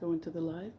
Go into the live.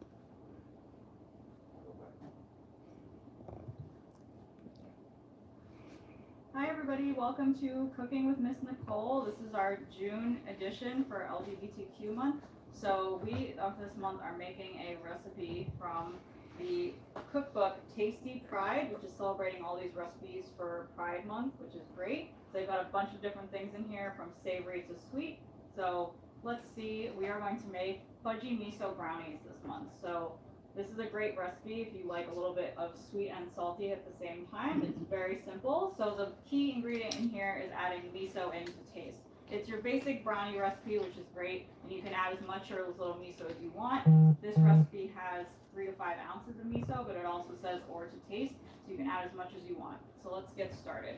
Hi everybody, welcome to Cooking with Miss Nicole. This is our June edition for LGBTQ month. So we, of this month, are making a recipe from the cookbook Tasty Pride, which is celebrating all these recipes for Pride Month, which is great. So they've got a bunch of different things in here from savory to sweet. So let's see, we are going to make fudgy miso brownies this month. So this is a great recipe if you like a little bit of sweet and salty at the same time. It's very simple. So the key ingredient in here is adding miso in to taste. It's your basic brownie recipe, which is great, and you can add as much or as little miso as you want. This recipe has 3 to 5 ounces of miso, but it also says or to taste, so you can add as much as you want. So let's get started.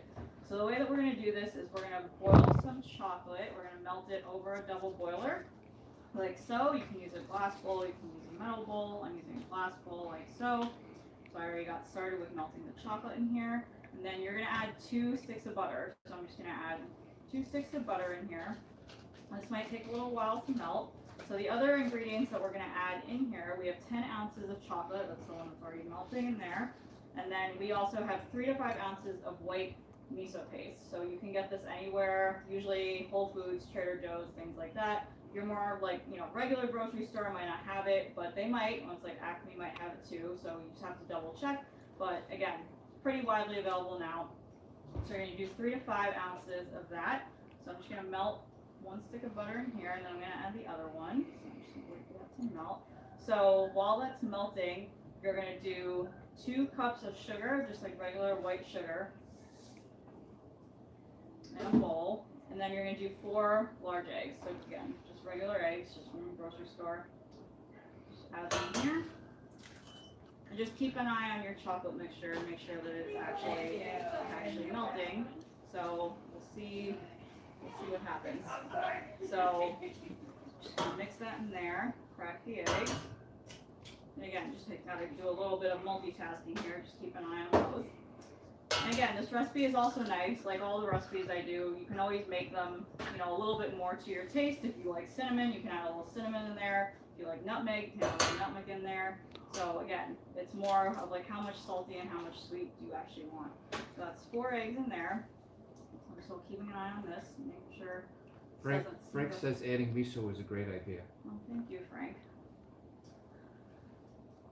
So the way that we're going to do this is we're going to boil some chocolate. We're going to melt it over a double boiler, like so. You can use a glass bowl, you can use a metal bowl. I'm using a glass bowl, like so. So I already got started with melting the chocolate in here. And then you're going to add 2 sticks of butter. So I'm just going to add 2 sticks of butter in here. This might take a little while to melt. So the other ingredients that we're going to add in here, we have 10 ounces of chocolate. That's the one that's already melting in there. And then we also have 3 to 5 ounces of white miso paste. So you can get this anywhere, usually Whole Foods, Trader Joe's, things like that. You're more like, regular grocery store might not have it, but they might. Ones like Acme might have it too, so you just have to double check. But again, pretty widely available now. So you're going to do 3 to 5 ounces of that. So I'm just going to melt 1 stick of butter in here, and then I'm going to add the other one. So I'm just going to wait for that to melt. So while that's melting, you're going to do 2 cups of sugar, just like regular white sugar, in a bowl. And then you're going to do 4 large eggs. So again, just regular eggs, just from the grocery store. Just add them here. And just keep an eye on your chocolate mixture and make sure that it's actually melting. So we'll see what happens. So just mix that in there, crack the eggs. And again, just gotta do a little bit of multitasking here, just keep an eye on those. And again, this recipe is also nice, like all the recipes I do, you can always make them, a little bit more to your taste. If you like cinnamon, you can add a little cinnamon in there. If you like nutmeg, you can add a little nutmeg in there. So again, it's more of like how much salty and how much sweet do you actually want. So that's 4 eggs in there. I'm still keeping an eye on this, making sure. Frank says adding miso is a great idea. Oh, thank you, Frank.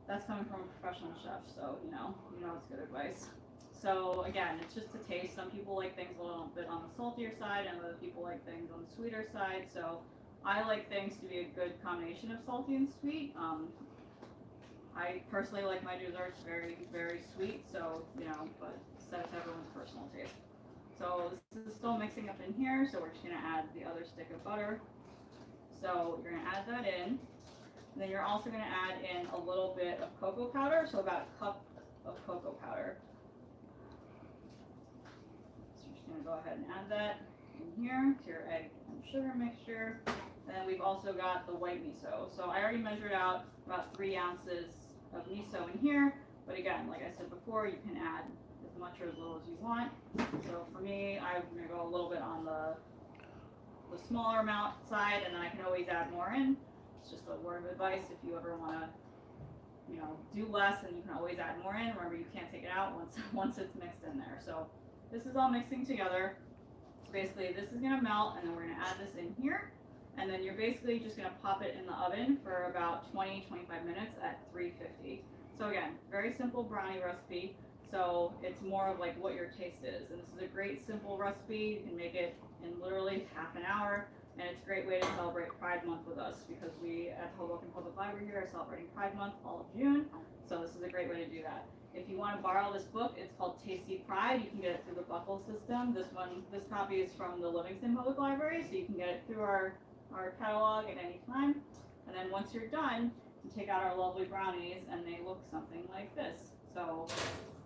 That's coming from a professional chef, so it's good advice. So again, it's just a taste. Some people like things a little bit on the saltier side, and other people like things on the sweeter side. So I like things to be a good combination of salty and sweet. I personally like my desserts very, very sweet. So but that's everyone's personal taste. So this is still mixing up in here. So we're just gonna add the other stick of butter. So you're gonna add that in. And then you're also gonna add in a little bit of cocoa powder. So about a cup of cocoa powder. Going to go ahead and add that in here to your egg and sugar mixture. And then we've also got the white miso. So I already measured out about 3 ounces of miso in here. But again, like I said before, you can add as much or as little as you want. So for me, I'm going to go a little bit on the smaller amount side, and then I can always add more in. It's just a word of advice if you ever want to do less, and you can always add more in. Remember, you can't take it out once it's mixed in there. So this is all mixing together. So basically this is gonna melt, and then we're gonna add this in here. And then you're basically just gonna pop it in the oven for about 20-25 minutes at 350. So again, very simple brownie recipe. So it's more of like what your taste is. And this is a great simple recipe. You can make it in literally half an hour. And it's a great way to celebrate Pride Month with us, because we at Hoboken Public Library here are celebrating Pride Month all of June. So this is a great way to do that. If you want to borrow this book, it's called Tasty Pride. You can get it through the Buckle system. This copy is from the Livingston Public Library, so you can get it through our catalog at any time. And then once you're done, you take out our lovely brownies, and they look something like this. So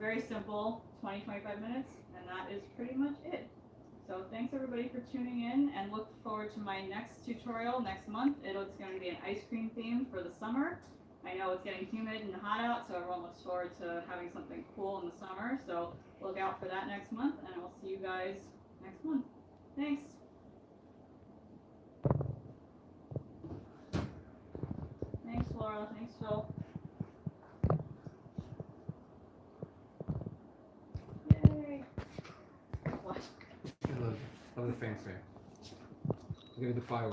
very simple, 20-25 minutes, and that is pretty much it. So thanks everybody for tuning in, and look forward to my next tutorial next month. It's going to be an ice cream theme for the summer. I know it's getting humid and hot out, so everyone looks forward to having something cool in the summer. So look out for that next month, and I'll see you guys next month. Thanks. Thanks, Laura. Thanks, Phil. Yay! What? I love the fanfare. We're gonna do fireworks.